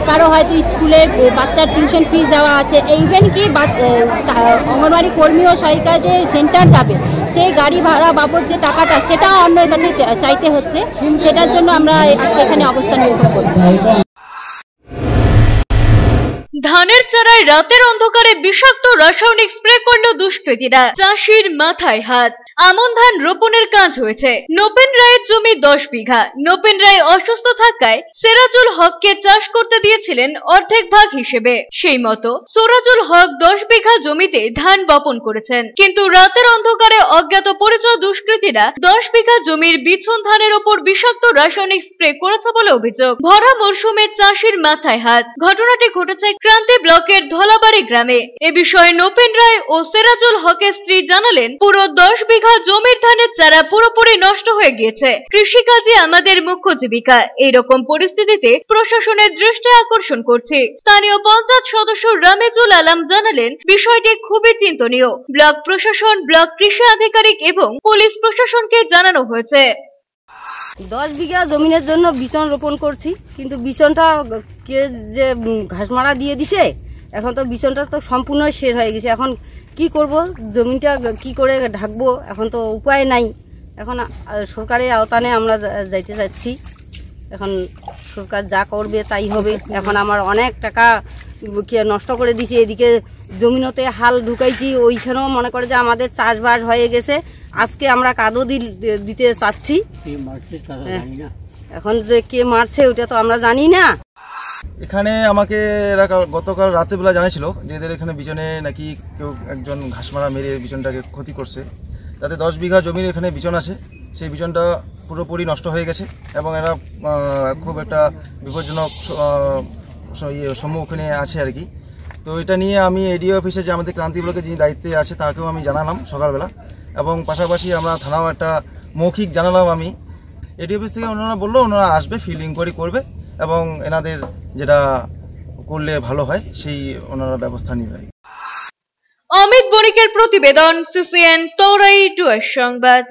কারো হয়তো স্কুলে বাচ্চার টিউশন ফিস দেওয়া আছে, ইভেন কি অঙ্গনওয়াড়ি কর্মী ও সহায়িকা যে সেন্টার যাবে সেই গাড়ি ভাড়া বাবদ যে টাকাটা সেটাও অন্যের কাছে চাইতে হচ্ছে। সেটার জন্য আমরা আজকে এখানে অবস্থান বিক্ষোভ করছি। ধানের চারায় রাতের অন্ধকারে বিষাক্ত রাসায়নিক স্প্রে করল দুষ্কৃতীরা, চাষির মাথায় হাত। আমন ধান রোপণের কাজ হয়েছে। নবীন রায়ের জমি 10 বিঘা। নবীন রায় অসুস্থ থাকায় সিরাজুল হককে চাষ করতে দিয়েছিলেন অর্ধেক ভাগ হিসেবে। সেই মতো সিরাজুল হক 10 বিঘা জমিতে ধান বপন করেছেন, কিন্তু রাতের অন্ধকারে অজ্ঞাত পরিচয় দুষ্কৃতীরা 10 বিঘা জমির বিছন ধানের ওপর বিষাক্ত রাসায়নিক স্প্রে করেছে বলে অভিযোগ। ভরা মরশুমে চাষির মাথায় হাত। ঘটনাটি ঘটেছে ক্রান্তি ব্লকের ধলাবাড়ি গ্রামে। এ বিষয়ে নবীন রায় ও সিরাজুল হকের স্ত্রী জানালেন, পুরো 10 বিঘা জমির ধানের চারা পুরোপুরি নষ্ট হয়ে গিয়েছে। কৃষিকাজই আমাদের মুখ্য জীবিকা। এইরকম পরিস্থিতিতে প্রশাসনের দৃষ্টি আকর্ষণ করছে। স্থানীয় পঞ্চায়েত সদস্য রামেজুল আলম জানালেন, বিষয়টি খুবই চিন্তনীয়। ব্লক প্রশাসন, ব্লক কৃষি আধিকারিক এবং পুলিশ প্রশাসনকে জানানো হয়েছে। 10 বিঘা জমিনের জন্য বিচন রোপণ করছি, কিন্তু বিচনটা কে যে ঘাস মারা দিয়ে দিছে, এখন তো বিচনটা তো সম্পূর্ণ শেষ হয়ে গেছে। এখন কি করব, জমিটা কি করে ঢাকবো, এখন তো উপায় নাই। এখন সরকারের আওতানে আমরা যাইতে চাচ্ছি। এখন সরকার যা করবে তাই হবে। এখন আমার অনেক টাকা নষ্ট করে দিছি। এদিকে জমিনতে হাল ঢুকাইছি, ওইখানেও মনে করে যে আমাদের চাষবাস হয়ে গেছে। আজকে আমরা কাদো দিতে চাচ্ছি। এখন যে কে মারছে ওটা তো আমরা জানি না। এখানে আমাকে এরা গতকাল রাতেবেলা জানিয়েছিল যে এদের এখানে বিচনে নাকি কেউ একজন ঘাস মারা মেরে বিচনটাকে ক্ষতি করছে। তাতে 10 বিঘা জমির এখানে বিচন আছে, সেই বিচনটা পুরোপুরি নষ্ট হয়ে গেছে এবং এরা খুব একটা বিপজ্জনক সম্মুখীনে আছে আর কি। তো এটা নিয়ে আমি এডিও অফিসে যে আমাদের ক্রান্তি ব্লকে যিনি দায়িত্বে আছে তাকেও আমি জানালাম সকালবেলা, এবং পাশাপাশি আমরা থানাও একটা মৌখিক জানালাম। আমি এডিও অফিস থেকে ওনারা বললো ওনারা আসবে, ফিল্ড ইনকোয়ারি করবে এবং এনাদের যেটা করলে ভালো হয় সেই ওনারা ব্যবস্থা নেবে। অমিত বণিকের প্রতিবেদন, সিসিএন তরাই টুয়ার সংবাদ।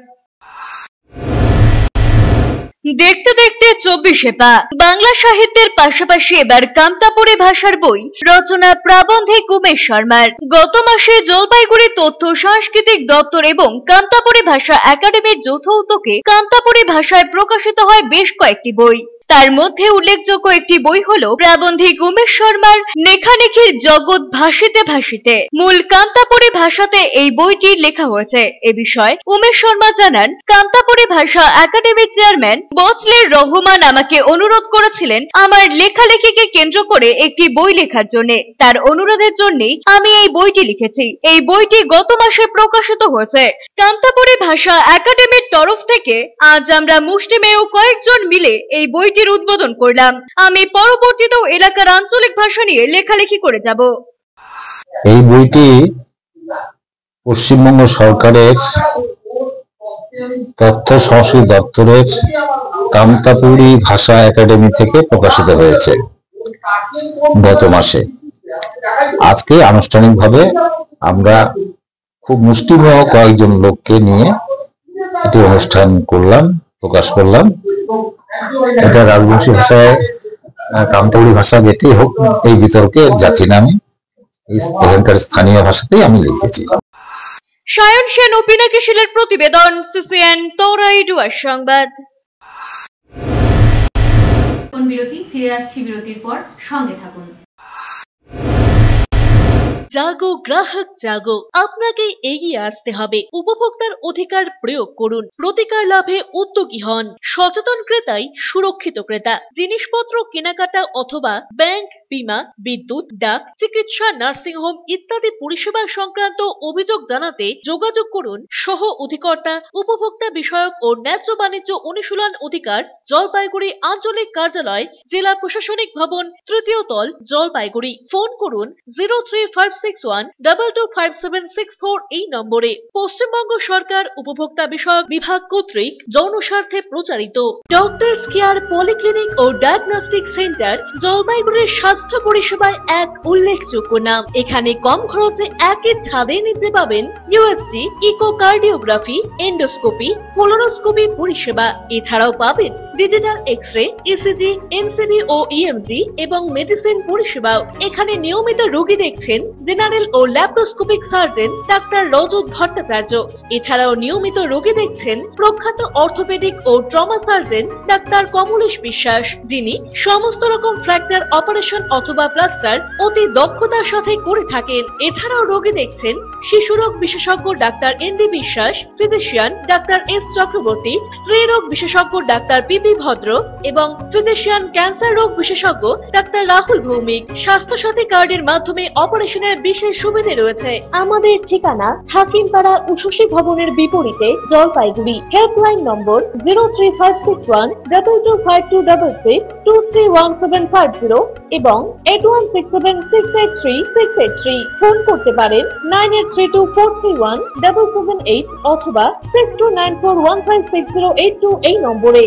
দেখতে দেখতে 24 পা। বাংলা সাহিত্যের পাশাপাশি এবার কামতাপুরী ভাষার বই রচনা প্রাবন্ধিক উমেশ শর্মার। গত মাসে জলপাইগুড়ি তথ্য সাংস্কৃতিক দপ্তর এবং কামতাপুরী ভাষা একাডেমির যৌথ উদ্যোগে কামতাপুরী ভাষায় প্রকাশিত হয় বেশ কয়েকটি বই। তার মধ্যে উল্লেখযোগ্য একটি বই হলো প্রাবন্ধিক উমেশ শর্মার লেখালেখির জগৎ ভাসিতে ভাসিতে। মূল কামতাপুরী ভাষাতে এই বইটি লেখা হয়েছে। এ বিষয়ে উমেশ শর্মা জানান, কামতাপুরী ভাষা একাডেমির চেয়ারম্যান বজলুর রহমান আমাকে অনুরোধ করেছিলেন আমার লেখালেখিকে কেন্দ্র করে একটি বই লেখার জন্য। তার অনুরোধের জন্যই আমি এই বইটি লিখেছি। এই বইটি গত মাসে প্রকাশিত হয়েছে। কামতাপুরী ভাষা একাডেমির তরফ থেকে আজ আমরা মুষ্টিমেয় কয়েকজন মিলে এই বইটি উদ্বোধন করলাম। আমি পরবর্তীতেও এলাকার আঞ্চলিক ভাষা নিয়ে লেখালেখি করে যাব। এই বইটি পশ্চিমবঙ্গ সরকারের তথ্য সংস্কৃতি দপ্তরের কামতাপুরী ভাষা একাডেমি থেকে প্রকাশিত হয়েছে গত মাসে। আজকে আনুষ্ঠানিকভাবে আমরা খুব মুষ্টিমেয় কয়েকজন লোককে নিয়ে একটি অনুষ্ঠান করলাম, প্রকাশ করলাম। এটা রাজবংশী ভাষায় কামতাপুরী ভাষা যেতেই হোক, এই বিতর্কে যাচ্ছি না আমি। এখানকার স্থানীয় ভাষাতেই আমি লিখেছি। সায়ন সেন ও পিনাকি শীলের প্রতিবেদন, সিসিএন তরাই টুয়ার সংবাদ। বিরতি, ফিরে আসছি বিরতির পর, সঙ্গে থাকুন। জাগো গ্রাহক জাগো, আপনাকে এগিয়ে আসতে হবে। উপভোক্তার অধিকার প্রয়োগ করুন, প্রতিকার লাভে উদ্যোগী হন। সচেতন ক্রেতাই সুরক্ষিত ক্রেতা। জিনিসপত্র কেনাকাটা অথবা ব্যাংক, বীমা, বিদ্যুৎ, ডাক, চিকিৎসা, নার্সিংহোম ইত্যাদি পরিষেবা সংক্রান্ত অভিযোগ জানাতে যোগাযোগ করুন সহ অধিকর্তা, উপভোক্তা বিষয়ক ও ন্যায্য বাণিজ্য অনুশীলন অধিকার, জলপাইগুড়ি আঞ্চলিক কার্যালয়, জেলা প্রশাসনিক ভবন, তৃতীয় তল, জলপাইগুড়ি। ফোন করুন 03561225764 এই নম্বরে। পশ্চিমবঙ্গ সরকার উপভোক্তা বিষয়ক বিভাগ কর্তৃক জনস্বার্থে প্রচারিত। ডক্টরস কেয়ার পলিক্লিনিক ও ডায়াগনস্টিক সেন্টার জলপাইগুড়ির স্বাস্থ্য পরিষেবায় এক উল্লেখযোগ্য নাম। এখানে কম খরচে একই ছাদের নিচে পাবেন ইউএসজি, ইকোকার্ডিওগ্রাফি, এন্ডোস্কোপি, কোলোনোস্কোপি পরিষেবা। এছাড়াও পাবেন ডিজিটাল এক্স-রে, ইসিজি, এনসিবি ও ইএমজি এবং মেডিসিন পরিষেবাও। এখানে নিয়মিত রোগী দেখছেন জেনারেল ও ল্যাপ্রোস্কোপিক সার্জন ডাক্তার রজত ভট্টাচার্য। এছাড়াও নিয়মিত রোগী দেখছেন প্রখ্যাত অর্থোপেডিক ও ট্রমা সার্জন ডাক্তার কমলেশ বিশ্বাস, যিনি সমস্ত রকম ফ্র্যাকচার অপারেশন অথবা প্লাস্টার অতি দক্ষতার সাথে করে থাকেন। এছাড়াও রোগী দেখছেন শিশুরোগ বিশেষজ্ঞ ডাক্তার এনডি বিশ্বাস, ফিজিশিয়ান ডাক্তার এস চক্রবর্তী, স্ত্রীরোগ বিশেষজ্ঞ ডাক্তার পিপি ভদ্র এবং ফিজিশিয়ান ক্যান্সার রোগ বিশেষজ্ঞ ডাক্তার রাহুল ভৌমিক। স্বাস্থ্য সাথী কার্ডের মাধ্যমে অপারেশনের বিশেষ সুবিধা রয়েছে। আমাদের ঠিকানা হাকিমপাড়া উষসী ভবনের বিপরীতে, জলপাইগুড়ি। হেল্পলাইন নম্বর 03561225266, 231750 এবং 8167683683। ফোন করতে পারেন 9832431778 অথবা 6294156082 এই নম্বরে।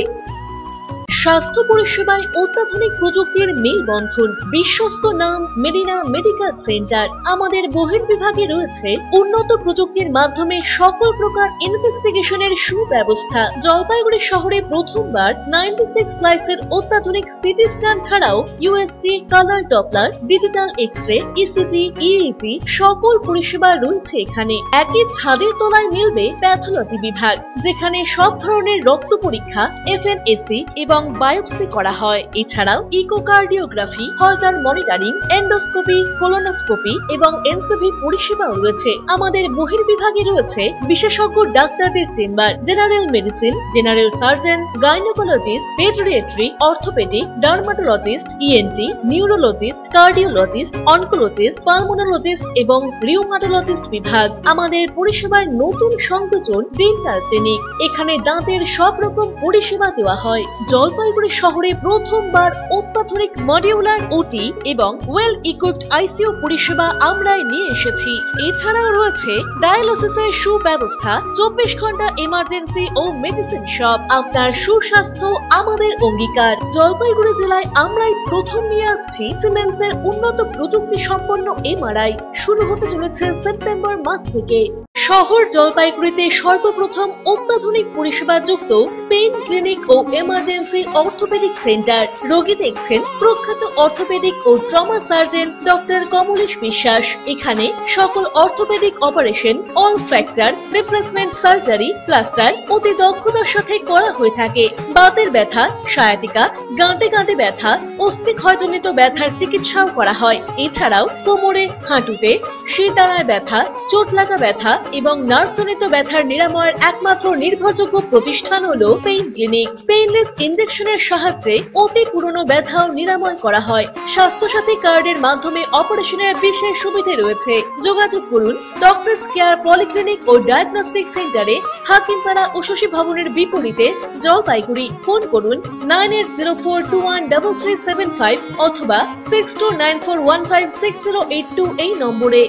স্বাস্থ্য পরিষেবায় অত্যাধুনিক প্রযুক্তির মেলবন্ধন, বিশ্বস্ত নাম মেরিনা মেডিকেল সেন্টার। আমাদের বহির্বিভাগে রয়েছে উন্নত প্রযুক্তির মাধ্যমে সকল প্রকার ইনভেস্টিগেশনের সুব্যবস্থা। জলপাইগুড়ি শহরে প্রথমবার 96 স্লাইসের অত্যাধুনিক সিটি স্ক্যান ছাড়াও USG, colour Doppler, digital X-ray, ECG, EEG সকল পরিষেবা রয়েছে এখানে। একই ছাদের তলায় মিলবে প্যাথোলজি বিভাগ, যেখানে সব ধরনের রক্ত পরীক্ষা, এফএনএসি এবং বায়োপসি করা হয়। এছাড়াও ইকোকার্ডিওগ্রাফি, হলটার মনিটরিং, এন্ডোস্কোপি, কোলোনোস্কোপি এবং এনসিবি পরিষেবাও রয়েছে। আমাদের বহির্বিভাগে রয়েছে বিশেষজ্ঞ ডাক্তারদের chamber, general medicine, general surgeon, gynaecologist, paediatric, orthopaedic, dermatologist, ENT, neurologist, cardiologist, oncologist, pulmonologist এবং রিউমাটোলজিস্ট বিভাগ। আমাদের পরিষেবার নতুন সংযোজন ডেন্টাল ক্লিনিক। এখানে দাঁতের সব রকম পরিষেবা দেওয়া হয়। জলপাইগুড়ি শহরে প্রথমবার অত্যাধুনিক মডিউলার ওটি এবং ওয়েল ইকুইপড আইসিইউ পরিষেবা আমরাই নিয়ে এসেছি। এছাড়াও রয়েছে ডায়ালিসিসের সুব্যবস্থা, 24 ঘন্টা এমার্জেন্সি ও মেডিসিন শপ। আপনার সুস্বাস্থ্য আমাদের অঙ্গীকার। জলপাইগুড়ি জেলায় আমরাই প্রথম নিয়ে আসছি সিমেন্সের উন্নত প্রযুক্তি সম্পন্ন এমআরআই। শুরু হতে চলেছে সেপ্টেম্বর মাস থেকে। শহর জলপাইগুড়িতে সর্বপ্রথম অত্যাধুনিক পরিষেবা যুক্ত পেইন ক্লিনিক ও এমার্জেন্সি অর্থোপেডিক সেন্টার। রোগী দেখছেন প্রখ্যাত অর্থোপেডিক ও ট্রমা সার্জন ডক্টর কমলেশ বিশ্বাস। এখানে সকল orthopaedic operation, all fracture, replacement surgery, plaster অতি দক্ষতার সাথে করা হয়ে থাকে। বাতের ব্যথা, সায়াটিকা, গাঁটে গাঁটে ব্যথা, অস্থিক্ষয়জনিত ব্যথার চিকিৎসাও করা হয়। এছাড়াও কোমরে, হাঁটুতে, শিরদাঁড়ায় ব্যথা, চোট লাগা ব্যথা এবং নার্ভজনিত ব্যথার নিরাময়ের একমাত্র নির্ভরযোগ্য প্রতিষ্ঠান হলো পেইন ক্লিনিক। পেইনলেস ইনজেকশনের সাহায্যে অতি পুরনো ব্যথাও নিরাময় করা হয়। স্বাস্থ্যসাথী কার্ডের মাধ্যমে অপারেশনের বিশেষ সুবিধা রয়েছে। যোগাযোগ করুন ডক্টরস কেয়ার পলিক্লিনিক ও ডায়াগনস্টিক সেন্টারে, হাকিমপাড়া উষসী ভবনের বিপরীতে, জলপাইগুড়ি। ফোন করুন 9804213375 অথবা 6294156082 এই নম্বরে।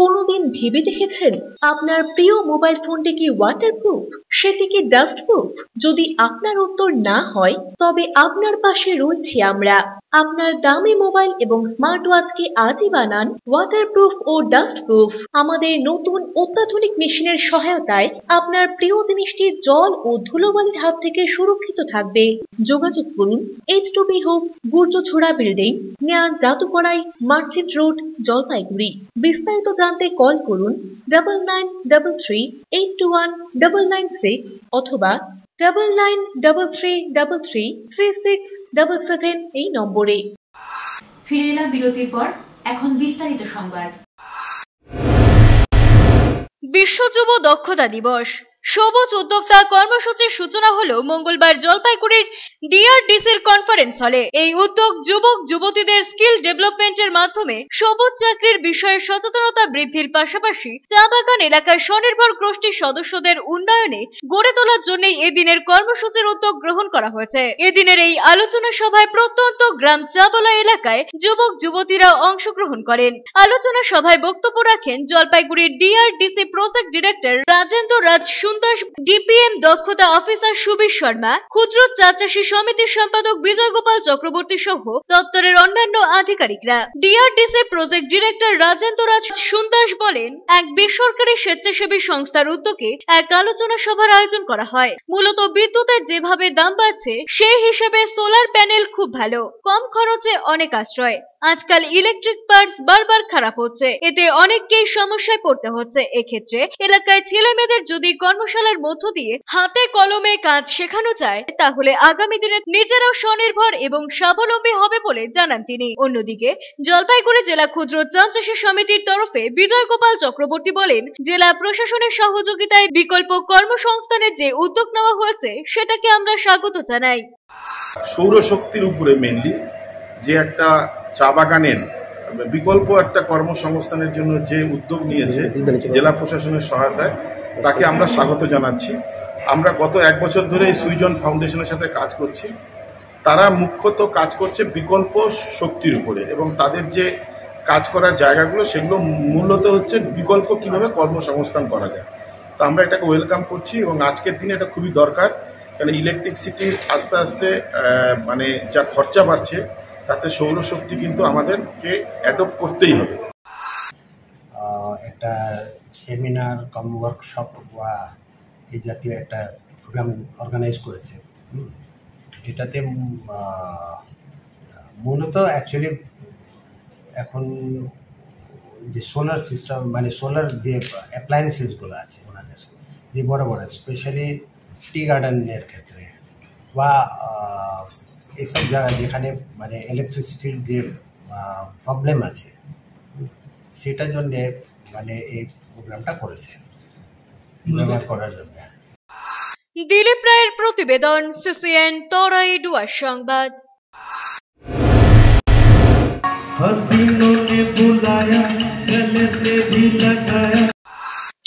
কোনোদিন ভেবে দেখেছেন আপনার প্রিয় মোবাইল ফোনটি কি ওয়াটারপ্রুফ, সেটি কি ডাস্টপ্রুফ? যদি আপনার উত্তর না হয়, তবে আপনার পাশে রয়েছি আমরা। আপনার দামি মোবাইল এবং স্মার্ট ওয়াচকে আজই বানান ওয়াটারপ্রুফ ও ডাস্টপ্রুফ। আমাদের নতুন অত্যাধুনিক মেশিনের সহায়তায় আপনার প্রিয় জিনিসটি জল ও ধুলোবালির হাত থেকে সুরক্ষিত থাকবে। যোগাযোগ করুন H2B Hope, Gurjachhara building, near জাদুকড়াই, মার্চেন্ট রোড, জলপাইগুড়ি। বিস্তারিত জানতে কল করুন 9933821996 অথবা 9933333677 এই নম্বরে। ফিরে এলাম বিরতির পর। এখন বিস্তারিত সংবাদ। বিশ্ব যুব দক্ষতা দিবস সবুজ উদ্যোক্তা কর্মসূচির সূচনা হলো মঙ্গলবার জলপাইগুড়ির ডিআরডিসির কনফারেন্স হলে। এই উদ্যোগ যুবক যুবতীদের স্কিল ডেভেলপমেন্টের মাধ্যমে সবুজ চাকরির বিষয়ে সচেতনতা বৃদ্ধির পাশাপাশি চা বাগান এলাকার স্বনির্ভর গোষ্ঠীর সদস্যদের উন্নয়নে গড়ে তোলার জন্য এদিনের কর্মসূচির উদ্যোগ গ্রহণ করা হয়েছে। এদিনের এই আলোচনা সভায় প্রত্যন্ত গ্রাম চাবলা এলাকায় যুবক যুবতীরা অংশগ্রহণ করেন। আলোচনা সভায় বক্তব্য রাখেন জলপাইগুড়ির ডিআরডিসি প্রজেক্ট ডিরেক্টর রাজেন্দ্র রাজ সুন্দর, ডিপিএম দক্ষতা অফিসার সুবীর শর্মা, ক্ষুদ্র চা চাষী সমিতির সম্পাদক বিজয় গোপাল চক্রবর্তী সহ দপ্তরের অন্যান্য আধিকারিকরা। ডিআরডিসির প্রজেক্ট ডিরেক্টর রাজেন্দ্র রাজ সুন্দর বলেন, এক বেসরকারি স্বেচ্ছাসেবী সংস্থার উদ্যোগে এক আলোচনা সভার আয়োজন করা হয়। মূলত বিদ্যুতের যেভাবে দাম বাড়ছে সেই হিসেবে সোলার প্যানেল খুব ভালো, কম খরচে অনেক আশ্রয়। আজকাল ইলেকট্রিক পার্টস বারবার খারাপ হচ্ছে, এতে অনেককেই সমস্যায় পড়তে হচ্ছে। এক্ষেত্রে এলাকায় ছেলে মেয়েদের যদি কর্মশালার মধ্য দিয়ে হাতে কলমে কাজ শেখানো যায় তাহলে আগামী দিনে নিজেরাও স্বনির্ভর এবং স্বাবলম্বী হবে বলে জানান তিনি। অন্যদিকে জলপাইগুড়ি জেলা ক্ষুদ্র চা চাষী সমিতির তরফে বিজয় গোপাল চক্রবর্তী বলেন, জেলা প্রশাসনের সহযোগিতায় বিকল্প কর্মসংস্থানের যে উদ্যোগ নেওয়া হয়েছে সেটাকে আমরা স্বাগত জানাই। সৌরশক্তির উপরে মেইনলি যে একটা চা বাগানের বিকল্প একটা কর্মসংস্থানের জন্য যে উদ্যোগ নিয়েছে জেলা প্রশাসনের সহায়তায়, তাকে আমরা স্বাগত জানাচ্ছি। আমরা গত 1 বছর ধরে এই সুইজন ফাউন্ডেশনের সাথে কাজ করছি। তারা মুখ্যত কাজ করছে বিকল্প শক্তির উপরে এবং তাদের যে কাজ করার জায়গাগুলো সেগুলো মূলত হচ্ছে বিকল্প কিভাবে কর্মসংস্থান করা যায়। তো আমরা এটাকে ওয়েলকাম করছি এবং আজকের দিনে এটা খুবই দরকার, কারণ ইলেকট্রিসিটির আস্তে আস্তে মানে যা খরচা বাড়ছে তাতে সৌরশক্তি কিন্তু আমাদেরকে অ্যাডপ্ট করতেই হবে। একটা সেমিনার কম ওয়ার্কশপ বা এই জাতীয় একটা প্রোগ্রাম অর্গানাইজ করেছে। এটাতে মূলত অ্যাকচুয়ালি এখন যে সোলার সিস্টেম মানে সোলার যে অ্যাপ্লায়েন্সেসগুলো আছে ওনাদের যে বড় বড় স্পেশালি টি গার্ডেনের ক্ষেত্রে বা এইসব জায়গায় যেখানে মানে ইলেকট্রিসিটির যে প্রবলেম আছে সেটার জন্যে মানে এই প্রোগ্রামটা করেছে ব্যবহার করার জন্য। দিলীপ রায়ের প্রতিবেদন, সিসিএন তরাই ডুয়ার সংবাদ।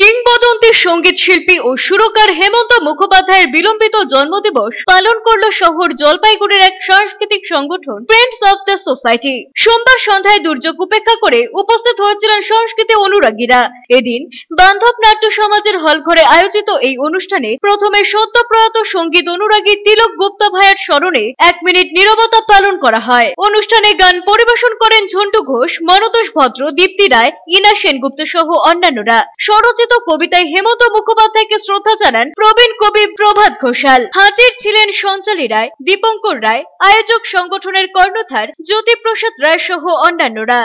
কিংবদন্তি সঙ্গীত শিল্পী ও সুরকার হেমন্ত মুখোপাধ্যায়ের বিলম্বিত জন্মদিবস পালন করল শহর জলপাইগুড়ির এক সাংস্কৃতিক সংগঠন ফ্রেন্ডস অফ দ্য সোসাইটি। সোমবার সন্ধ্যায় দুর্যোগ উপেক্ষা করে উপস্থিত হয়েছিলেন সংস্কৃতি অনুরাগীরা। এদিন বান্ধব নাট্য সমাজের হলঘরে আয়োজিত এই অনুষ্ঠানে প্রথমে সদ্য প্রয়াত সঙ্গীত অনুরাগী তিলক গুপ্তা ভাইয়ের স্মরণে 1 মিনিট নীরবতা পালন করা হয়। অনুষ্ঠানে গান পরিবেশন করেন ঝন্টু ঘোষ, মনতোষ ভদ্র, দীপ্তি রায়, ইনা সেনগুপ্ত সহ অন্যান্যরা। স্বরচিত কবিতায় হেমন্ত মুখোপাধ্যায়কে শ্রদ্ধা জানান প্রবীণ কবি প্রভাত ঘোষাল। হাজির ছিলেন সঞ্চালী রায়, দীপঙ্কর রায়, আয়োজক সংগঠনের কর্ণধার জ্যোতিপ্রসাদ রায় সহ অন্যান্যরা।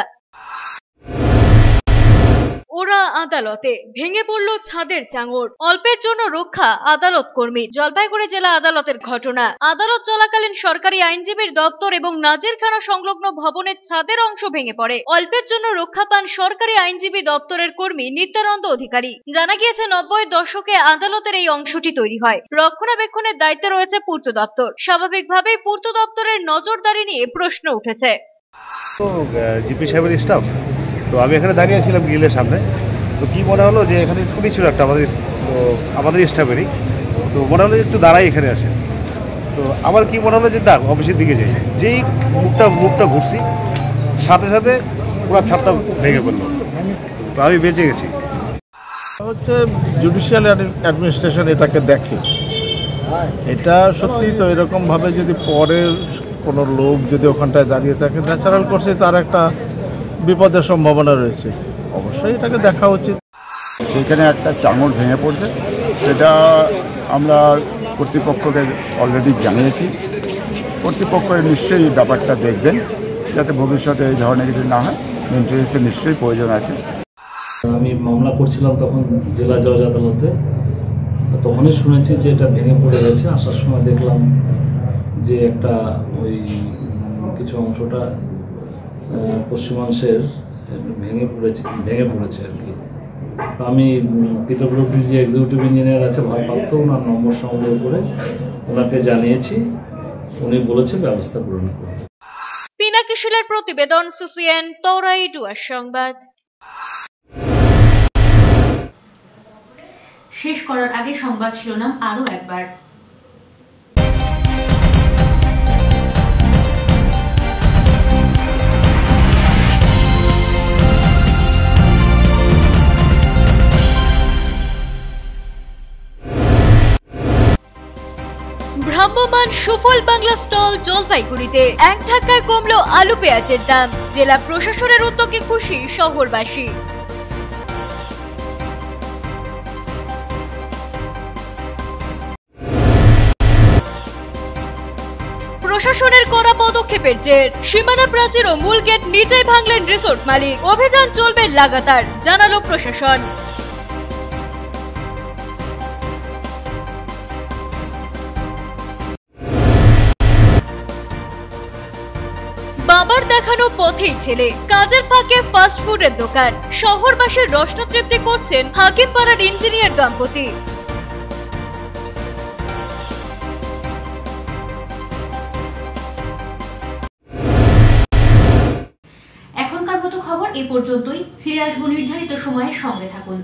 ওরা আদালতে, ভেঙে পড়ল ছাদের চাঙড়, অল্পের জন্য রক্ষা আদালত কর্মী। জলপাইগুড়ি জেলা আদালতের ঘটনা। আদালত চলাকালীন সরকারি আইনজীবীর দপ্তর এবং নাজিরখানা সংলগ্ন ভবনের ছাদের অংশ ভেঙে পড়ে। অল্পের জন্য রক্ষা পান সরকারি আইনজীবী দপ্তরের কর্মী নিত্যানন্দ অধিকারী। জানা গিয়েছে 90-এর দশকে আদালতের এই অংশটি তৈরি হয়। রক্ষণাবেক্ষণের দায়িত্বে রয়েছে পূর্ত দপ্তর। স্বাভাবিকভাবেই পূর্ত দপ্তরের নজরদারি নিয়ে প্রশ্ন উঠেছে। জিপি সাহেবের স্টাফ তো আমি এখানে দাঁড়িয়ে ছিলাম গ্রিলের সামনে, তো কি মনে হলো যে এখানে স্কুটি ছিল একটা আমাদের স্টাফেরই, তো মনে হলো যে একটু দাঁড়াই এখানে আসে। তো আমার কি মনে হলো যে না অফিসের দিকে যাই, যেই মুখটা ঘুরছি সাথে সাথে পুরো ছাদটা ভেঙে পড়লো, তো আমি বেঁচে গেছি। হচ্ছে জুডিশিয়াল অ্যাডমিনিস্ট্রেশন এটাকে দেখে, এটা সত্যি তো এরকমভাবে যদি পরের কোনো লোক যদি ওখানটায় দাঁড়িয়ে থাকে ন্যাচারাল কোর্সে তার একটা বিপদের সম্ভাবনা রয়েছে, অবশ্যই এটাকে দেখা উচিত। সেখানে একটা চাঙড় ভেঙে পড়ছে, সেটা আমরা কর্তৃপক্ষকে অলরেডি জানিয়েছি। কর্তৃপক্ষ নিশ্চয়ই ব্যাপারটা দেখবেন যাতে ভবিষ্যতে এই ধরনের কিছু না হয়। মেনটেন্যান্সের নিশ্চয়ই প্রয়োজন আছে। আমি মামলা করছিলাম তখন জেলা জজ আদালতে, তখনই শুনেছি যে এটা ভেঙে পড়ে গেছে। আসার সময় দেখলাম যে একটা ওই কিছু অংশটা পশ্চিমাংশের ভেঙে পড়েছে আর কি। তো আমি পিডব্লিউডির যে এক্সিকিউটিভ ইঞ্জিনিয়ার আছে ভারপ্রাপ্ত, ওনার নম্বর সংগ্রহ করে ওনাকে জানিয়েছি, উনি বলেছে ব্যবস্থা গ্রহণ করবে। পিনাকি শীলের প্রতিবেদন, সিসিএন তরাই ডুয়ার সংবাদ। শেষ করার আগে সংবাদ শিরোনাম আরো একবার। ভ্রাম্যমান সুফল বাংলা স্টল জলপাইগুড়িতে এক ধাক্কায় কমলো আলু পেঁয়াজের দাম। জেলা প্রশাসনের উদ্যোগে খুশি শহরবাসী। প্রশাসনের কড়া পদক্ষেপের জের সীমানা প্রাচীর ও মূল গেট নিজেই ভাঙলেন রিসোর্ট মালিক। অভিযান চলবে লাগাতার, জানালো প্রশাসন। বাবার দেখানো পথেই ছেলে, কাজের ফাঁকে ফাস্ট ফুডের দোকান। শহরবাসীর রসনা তৃপ্তি করছেন হাকিমপাড়ার ইঞ্জিনিয়ার দম্পতি। এখনকার মতো খবর এ পর্যন্তই। ফিরে আসবো নির্ধারিত সময়ের সঙ্গে থাকুন।